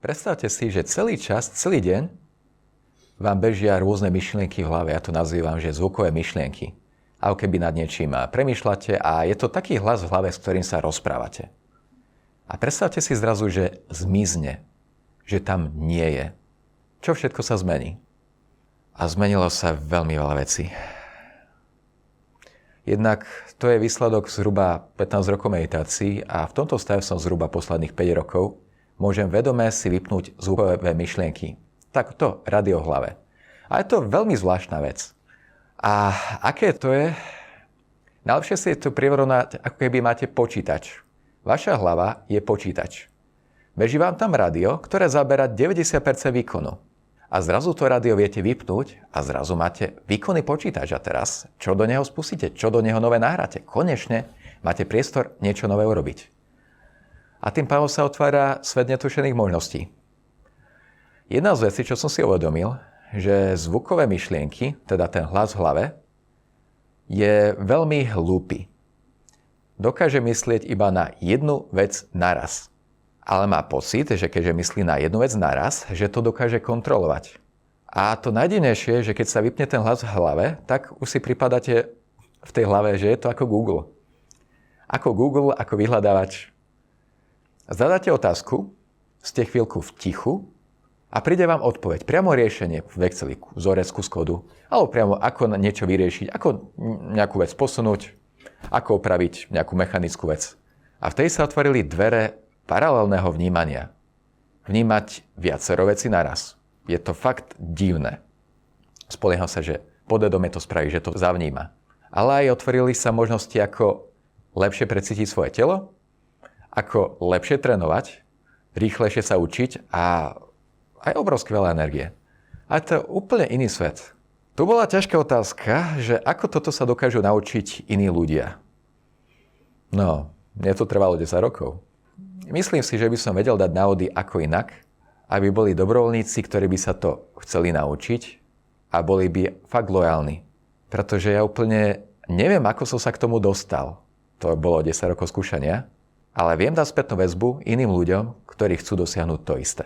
Predstavte si, že celý čas, celý deň vám bežia rôzne myšlienky v hlave. Ja to nazývam, že zvukové myšlienky. Ako keby nad niečím premýšľate a je to taký hlas v hlave, s ktorým sa rozprávate. A predstavte si zrazu, že zmizne, že tam nie je. Čo všetko sa zmení? A zmenilo sa veľmi veľa vecí. Jednak to je výsledok zhruba 15 rokov meditácií a v tomto stave som zhruba posledných 5 rokov. Môžem vedome si vypnúť zvukové myšlienky. Takto rádio v hlave. A je to veľmi zvláštna vec. A aké to je? Najlepšie si to prirovnať, ako keby máte počítač. Vaša hlava je počítač. Beží vám tam rádio, ktoré zabera 90% výkonu. A zrazu to rádio viete vypnúť a zrazu máte výkonný počítač. A teraz, čo do neho spustíte? Čo do neho nové nahráte? Konečne máte priestor niečo nové urobiť. A tým pádom sa otvára svet netušených možností. Jedna z vecí, čo som si uvedomil, že zvukové myšlienky, teda ten hlas v hlave, je veľmi hlúpy. Dokáže myslieť iba na jednu vec naraz. Ale má pocit, že keďže myslí na jednu vec naraz, že to dokáže kontrolovať. A to najdivnejšie je, že keď sa vypne ten hlas v hlave, tak už si pripadáte v tej hlave, že je to ako Google. Ako Google, ako vyhľadávač. Zadáte otázku, ste chvíľku v tichu a príde vám odpoveď. Priamo riešenie v Exceli, vzorec z kódu. Alebo priamo ako niečo vyriešiť, ako nejakú vec posunúť, ako opraviť nejakú mechanickú vec. A vtedy sa otvorili dvere paralelného vnímania. Vnímať viacero vecí naraz. Je to fakt divné. Spolieham sa, že podvedomie to spraví, že to zavníma. Ale aj otvorili sa možnosti, ako lepšie precítiť svoje telo, ako lepšie trénovať, rýchlejšie sa učiť a aj obrovské veľa energie. A to je úplne iný svet. Tu bola ťažká otázka, že ako toto sa dokážu naučiť iní ľudia. No, mne to trvalo 10 rokov. Myslím si, že by som vedel dať návody ako inak, aby boli dobrovoľníci, ktorí by sa to chceli naučiť a boli by fakt lojálni. Pretože ja úplne neviem, ako som sa k tomu dostal. To bolo 10 rokov skúšania. Ale viem dať spätnú väzbu iným ľuďom, ktorí chcú dosiahnuť to isté.